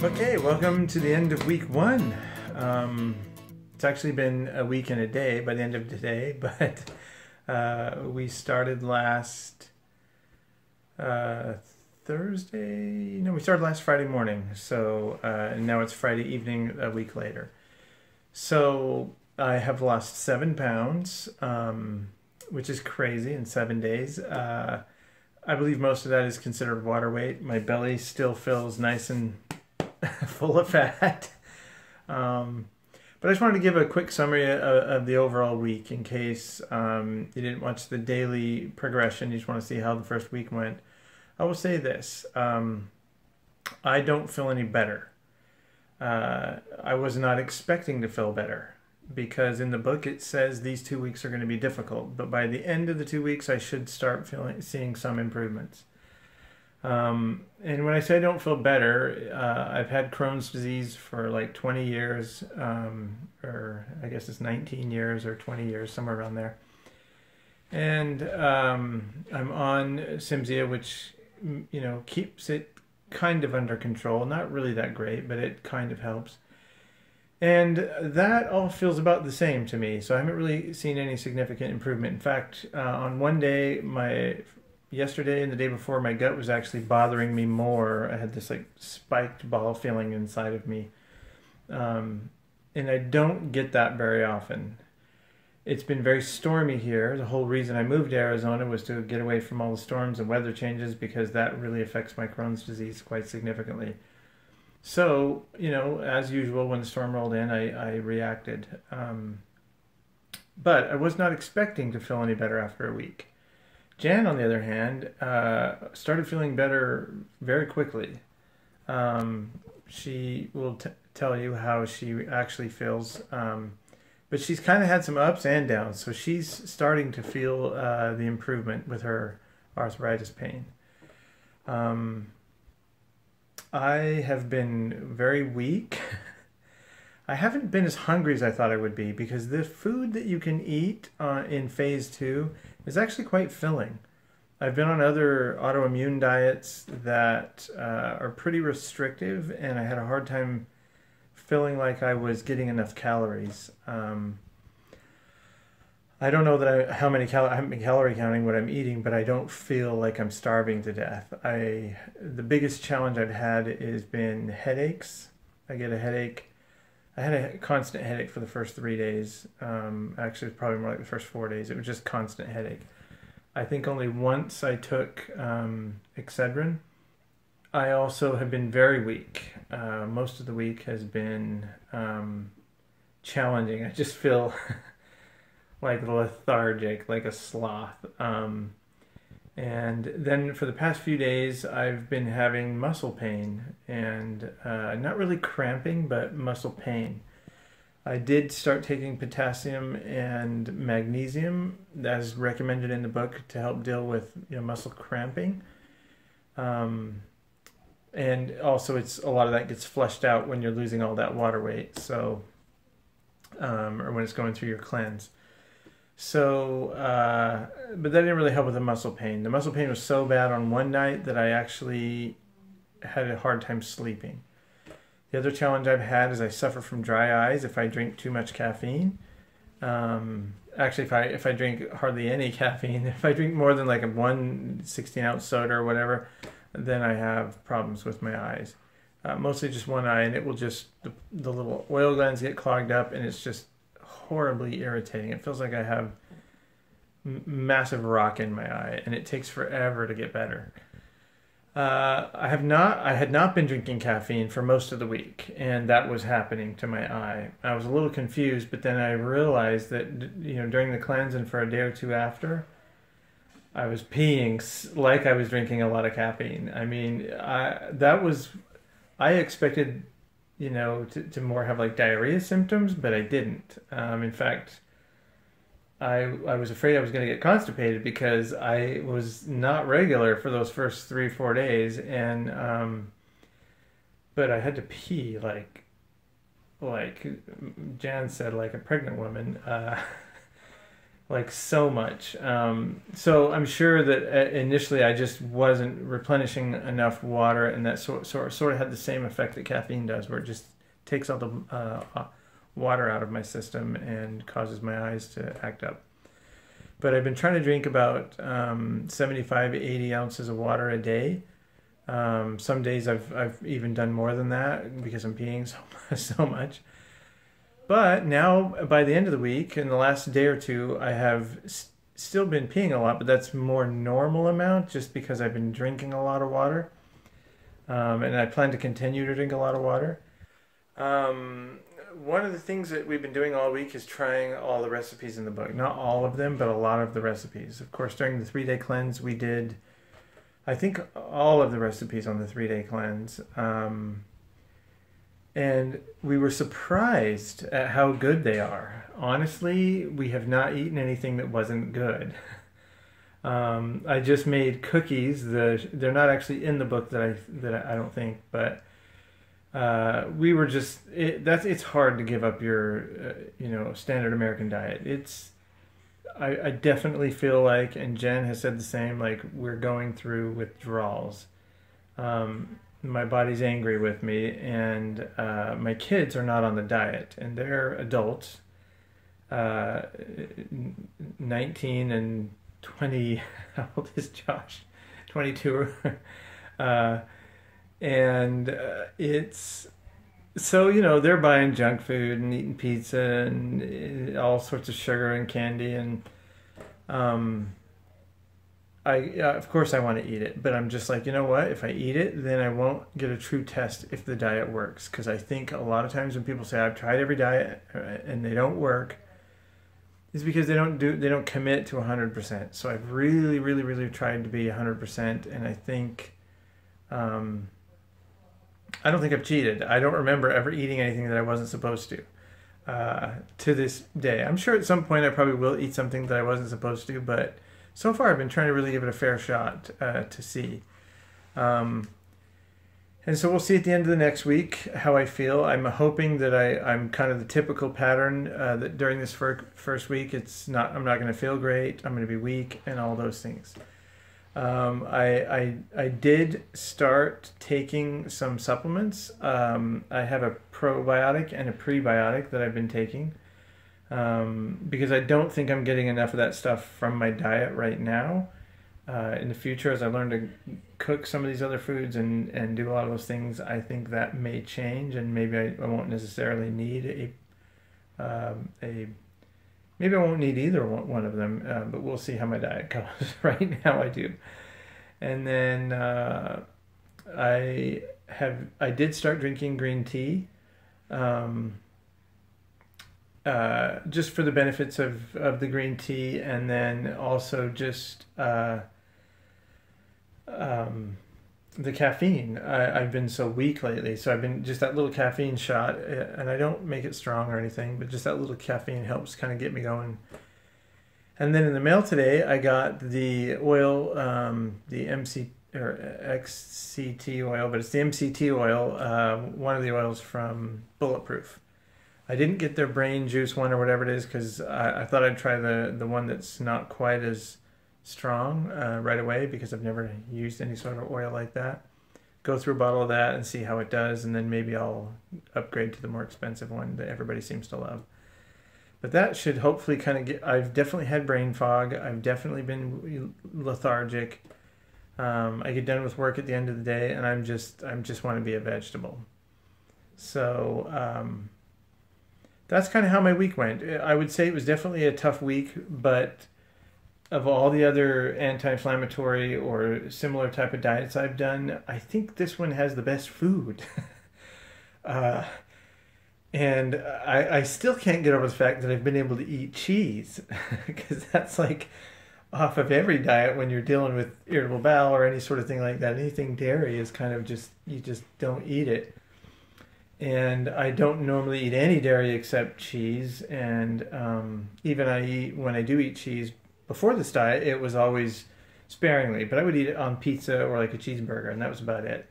Okay, welcome to the end of week one. It's actually been a week and a day by the end of today, but we started last Thursday. No, we started last Friday morning. So and now it's Friday evening a week later. So I have lost 7 pounds, which is crazy in 7 days. I believe most of that is considered water weight. My belly still feels nice and full of fat. But I just wanted to give a quick summary of the overall week in case you didn't watch the daily progression. You just want to see how the first week went. I will say this. I don't feel any better. I was not expecting to feel better because in the book it says these 2 weeks are going to be difficult. But by the end of the 2 weeks, I should start seeing some improvements. And when I say I don't feel better, I've had Crohn's disease for like 20 years, or I guess it's 19 years or 20 years, somewhere around there. And I'm on Cimzia, which, you know, keeps it kind of under control. Not really that great, but it kind of helps. And that all feels about the same to me. So I haven't really seen any significant improvement. In fact, on one day, yesterday and the day before, my gut was actually bothering me more. I had this like spiked ball feeling inside of me. And I don't get that very often. It's been very stormy here. The whole reason I moved to Arizona was to get away from all the storms and weather changes because that really affects my Crohn's disease quite significantly. So, you know, as usual, when the storm rolled in, I reacted. But I was not expecting to feel any better after a week. Jann, on the other hand, started feeling better very quickly. She will tell you how she actually feels, but she's kind of had some ups and downs, so she's starting to feel the improvement with her arthritis pain. I have been very weak. I haven't been as hungry as I thought I would be because the food that you can eat in phase 2 is actually quite filling. I've been on other autoimmune diets that are pretty restrictive, and I had a hard time feeling like I was getting enough calories. I don't know that how many I haven't been calorie counting what I'm eating, but I don't feel like I'm starving to death. The biggest challenge I've had has been headaches. I get a headache. I had a constant headache for the first 3 days. Actually, it was probably more like the first 4 days. It was just constant headache. I think only once I took Excedrin. I also have been very weak. Most of the week has been challenging. I just feel like lethargic, like a sloth. And then for the past few days, I've been having muscle pain and not really cramping, but muscle pain. I did start taking potassium and magnesium as recommended in the book to help deal with, you know, muscle cramping. And also a lot of that gets flushed out when you're losing all that water weight. So, or when it's going through your cleanse. So, but that didn't really help with the muscle pain. The muscle pain was so bad on one night that I actually had a hard time sleeping. The other challenge I've had is I suffer from dry eyes if I drink too much caffeine. Actually, if I drink hardly any caffeine, if I drink more than like a 1 16-ounce soda or whatever, then I have problems with my eyes. Mostly just one eye, and it will just, the little oil glands get clogged up, and it's just horribly irritating. It feels like I have massive rock in my eye, and it takes forever to get better. I had not been drinking caffeine for most of the week, and that was happening to my eye. I was a little confused, but then I realized that, you know, during the cleanse and for a day or two after, I was peeing like I was drinking a lot of caffeine. I mean, I expected, you know, to more have like diarrhea symptoms, but I didn't. In fact, I was afraid I was going to get constipated because I was not regular for those first 3-4 days, and but I had to pee like Jann said, like a pregnant woman, like so much. So I'm sure that initially I just wasn't replenishing enough water, and that sort of had the same effect that caffeine does, where it just takes all the water out of my system and causes my eyes to act up. But I've been trying to drink about 75 to 80 ounces of water a day. Some days I've even done more than that because I'm peeing so much. But now, by the end of the week, in the last day or two, I have still been peeing a lot, but that's more normal amount just because I've been drinking a lot of water. And I plan to continue to drink a lot of water. One of the things that we've been doing all week is trying all the recipes in the book. Not all of them, but a lot of the recipes. Of course, during the 3-day cleanse, we did, I think, all of the recipes on the 3-day cleanse. And we were surprised at how good they are. Honestly, we have not eaten anything that wasn't good. I just made cookies. They're not actually in the book that I don't think, but we were just it's hard to give up your standard American diet. I definitely feel like, and Jen has said the same, like we're going through withdrawals. My body's angry with me, and my kids are not on the diet, and they're adults, 19 and 20. How old is Josh? 22. And it's so they're buying junk food and eating pizza and all sorts of sugar and candy, and of course I want to eat it, but I'm just like, you know what? If I eat it, then I won't get a true test if the diet works. Because I think a lot of times when people say I've tried every diet and they don't work, it's because they don't commit to 100%. So I've really, really, really tried to be 100%, and I think I don't think I've cheated. I don't remember ever eating anything that I wasn't supposed to this day. I'm sure at some point I probably will eat something that I wasn't supposed to, but so far I've been trying to really give it a fair shot to see. And so we'll see at the end of the next week how I feel. I'm hoping that I'm kind of the typical pattern that during this first week I'm not going to feel great, I'm going to be weak, and all those things. I did start taking some supplements. I have a probiotic and a prebiotic that I've been taking because I don't think I'm getting enough of that stuff from my diet right now. In the future, as I learn to cook some of these other foods and do a lot of those things, I think that may change, and maybe I won't necessarily need maybe I won't need either one of them, but we'll see how my diet goes. Right now I do. And then I did start drinking green tea, just for the benefits of the green tea, and then also just the caffeine. I've been so weak lately, so I've been just that little caffeine shot, and I don't make it strong or anything, but just that little caffeine helps kind of get me going. And then in the mail today, I got the oil, the XCT oil, but it's the MCT oil, one of the oils from Bulletproof. I didn't get their brain juice one or whatever it is because I thought I'd try the one that's not quite as strong right away, because I've never used any sort of oil like that. Go through a bottle of that and see how it does, and then maybe I'll upgrade to the more expensive one that everybody seems to love. But that should hopefully kind of get... I've definitely had brain fog. I've definitely been lethargic. I get done with work at the end of the day, and I just want to be a vegetable. So that's kind of how my week went. I would say it was definitely a tough week, but of all the other anti-inflammatory or similar type of diets I've done, I think this one has the best food. And I still can't get over the fact that I've been able to eat cheese, because that's like off of every diet when you're dealing with irritable bowel or any sort of thing like that. Anything dairy is kind of just, you just don't eat it. And I don't normally eat any dairy except cheese, and even when I do eat cheese before this diet, it was always sparingly, but I would eat it on pizza or like a cheeseburger, and that was about it.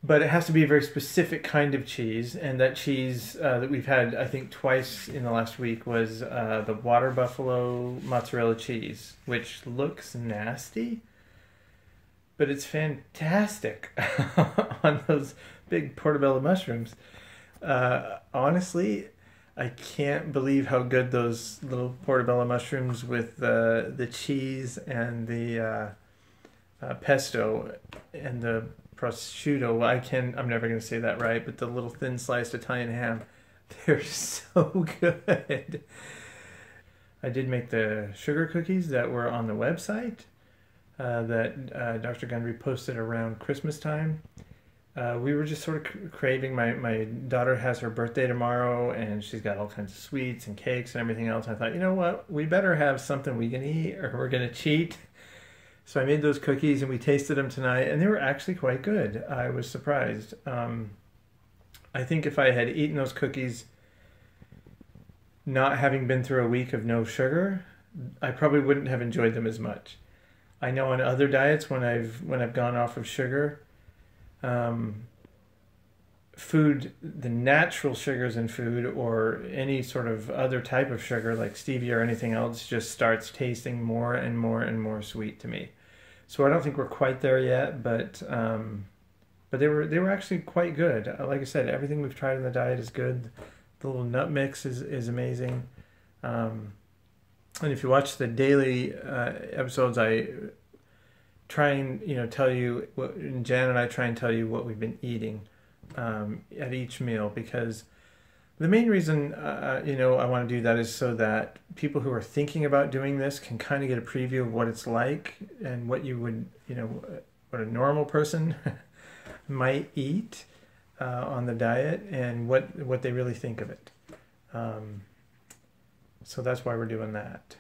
but it has to be a very specific kind of cheese. And that cheese that we've had, I think, twice in the last week was the water buffalo mozzarella cheese, which looks nasty, but it's fantastic on those big portobello mushrooms. Honestly, I can't believe how good those little portobello mushrooms with the cheese and the pesto and the prosciutto. I'm never going to say that right, but the little thin sliced Italian ham, they're so good. I did make the sugar cookies that were on the website that Dr. Gundry posted around Christmas time. We were just sort of craving. My daughter has her birthday tomorrow, and she's got all kinds of sweets and cakes and everything else. I thought, you know what? We better have something we can eat, or we're going to cheat. So I made those cookies, and we tasted them tonight, and they were actually quite good. I was surprised. I think if I had eaten those cookies, not having been through a week of no sugar, I probably wouldn't have enjoyed them as much. I know on other diets, when I've gone off of sugar, food, the natural sugars in food, or any sort of other type of sugar like stevia or anything else, just starts tasting more and more and more sweet to me. So I don't think we're quite there yet, but they were actually quite good. Like I said, everything we've tried in the diet is good. The little nut mix is amazing. And if you watch the daily episodes, I try and tell you what, and Jann and I try and tell you what we've been eating at each meal, because the main reason I want to do that is so that people who are thinking about doing this can kind of get a preview of what it's like and what you would what a normal person might eat on the diet, and what they really think of it. So that's why we're doing that.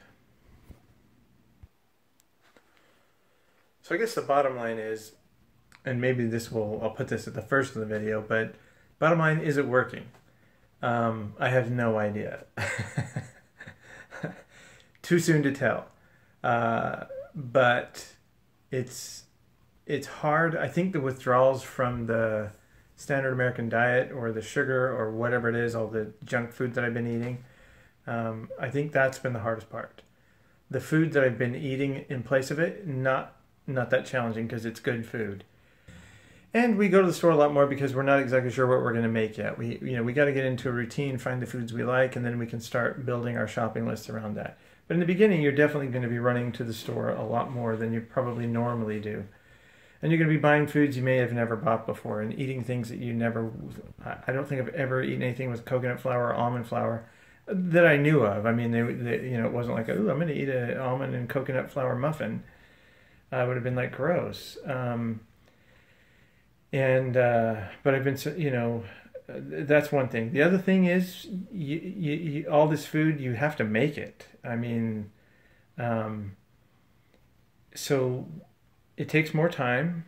So I guess the bottom line is, and maybe I'll put this at the first of the video, but bottom line, is it working? I have no idea. Too soon to tell. But it's hard. I think the withdrawals from the standard American diet, or the sugar, or whatever it is, all the junk food that I've been eating, I think that's been the hardest part. The food that I've been eating in place of it, not that challenging, because it's good food. And we go to the store a lot more because we're not exactly sure what we're going to make yet. We got to get into a routine, find the foods we like, and then we can start building our shopping list around that. But in the beginning, you're definitely going to be running to the store a lot more than you probably normally do. And you're going to be buying foods you may have never bought before, and eating things that you never... I don't think I've ever eaten anything with coconut flour or almond flour that I knew of. I mean, it wasn't like, oh, I'm going to eat an almond and coconut flour muffin. I would have been like, gross. But I've been, that's one thing. The other thing is, all this food, you have to make it. I mean, so it takes more time,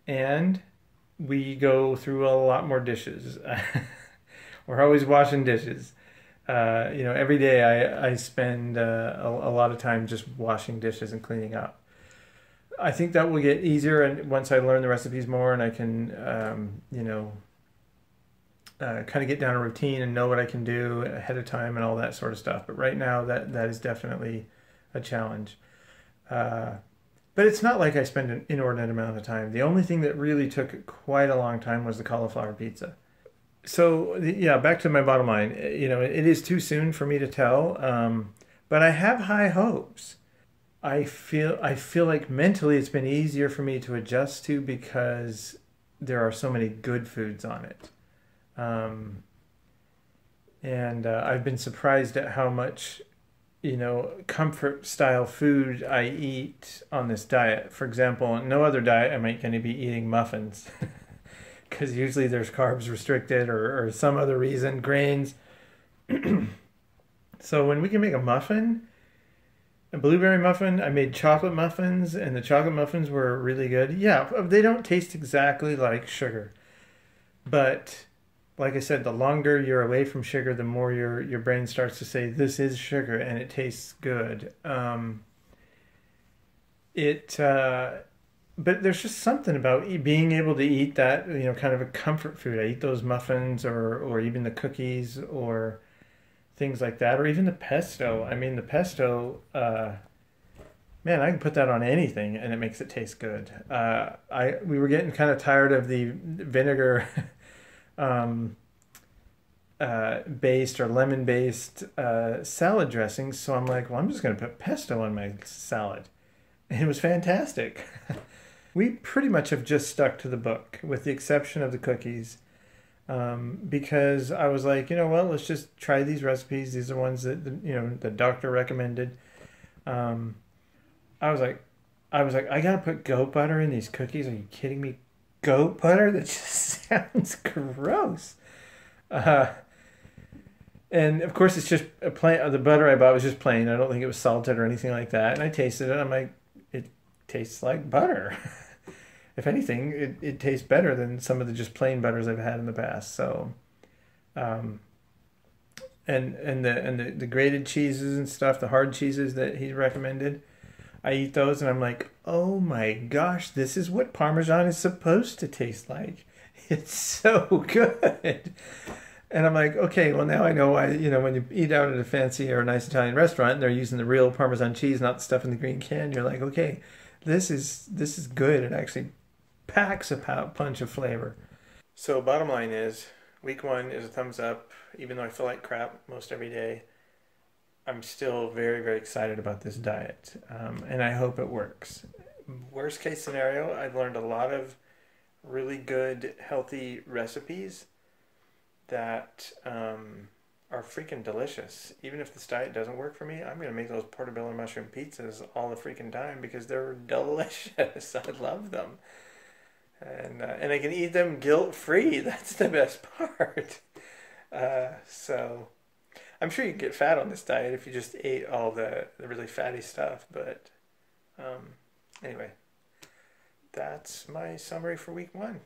and we go through a lot more dishes. We're always washing dishes. Every day I spend a lot of time just washing dishes and cleaning up. I think that will get easier, and once I learn the recipes more, and I can, kind of get down a routine and know what I can do ahead of time and all that sort of stuff. But right now, that is definitely a challenge. But it's not like I spend an inordinate amount of time. The only thing that really took quite a long time was the cauliflower pizza. So, yeah, back to my bottom line. It is too soon for me to tell, but I have high hopes. I feel like mentally it's been easier for me to adjust to, because there are so many good foods on it. I've been surprised at how much, comfort style food I eat on this diet. For example, no other diet I might going to be eating muffins, because usually there's carbs restricted or some other reason, grains. So when we can make a muffin, a blueberry muffin, I made chocolate muffins, and the chocolate muffins were really good. Yeah, they don't taste exactly like sugar, but like I said, the longer you're away from sugar, the more your brain starts to say, this is sugar, and it tastes good. but there's just something about being able to eat that, kind of a comfort food. I eat those muffins or even the cookies or things like that, or even the pesto. I mean, the pesto, man, I can put that on anything and it makes it taste good. We were getting kind of tired of the vinegar um, based or lemon based salad dressings, so I'm like, well, I'm just going to put pesto on my salad, and it was fantastic. We pretty much have just stuck to the book, with the exception of the cookies, because I was like, well, let's just try these recipes. These are ones that the doctor recommended. Um, I was like, I gotta put goat butter in these cookies. Are you kidding me? Goat butter? That just sounds gross. Uh, and of course, it's just a plain. The butter I bought was just plain. I don't think it was salted or anything like that. And I tasted it. I'm like, it tastes like butter. If anything, it tastes better than some of the just plain butters I've had in the past. So, um, and the grated cheeses and stuff, the hard cheeses that he recommended, I eat those and I'm like, oh my gosh, this is what Parmesan is supposed to taste like. It's so good. And I'm like, okay, well now I know why, when you eat out at a fancy or a nice Italian restaurant and they're using the real Parmesan cheese, not the stuff in the green can, you're like, okay, this is good. It actually packs a punch of flavor. So bottom line is, week 1 is a thumbs up, even though I feel like crap most every day. I'm still very, very excited about this diet, and I hope it works. Worst case scenario, I've learned a lot of really good, healthy recipes that are freaking delicious. Even if this diet doesn't work for me, I'm going to make those portobello mushroom pizzas all the freaking time because they're delicious. I love them. And I can eat them guilt-free. That's the best part. So I'm sure you can get fat on this diet if you just ate all the really fatty stuff. But anyway, that's my summary for week 1.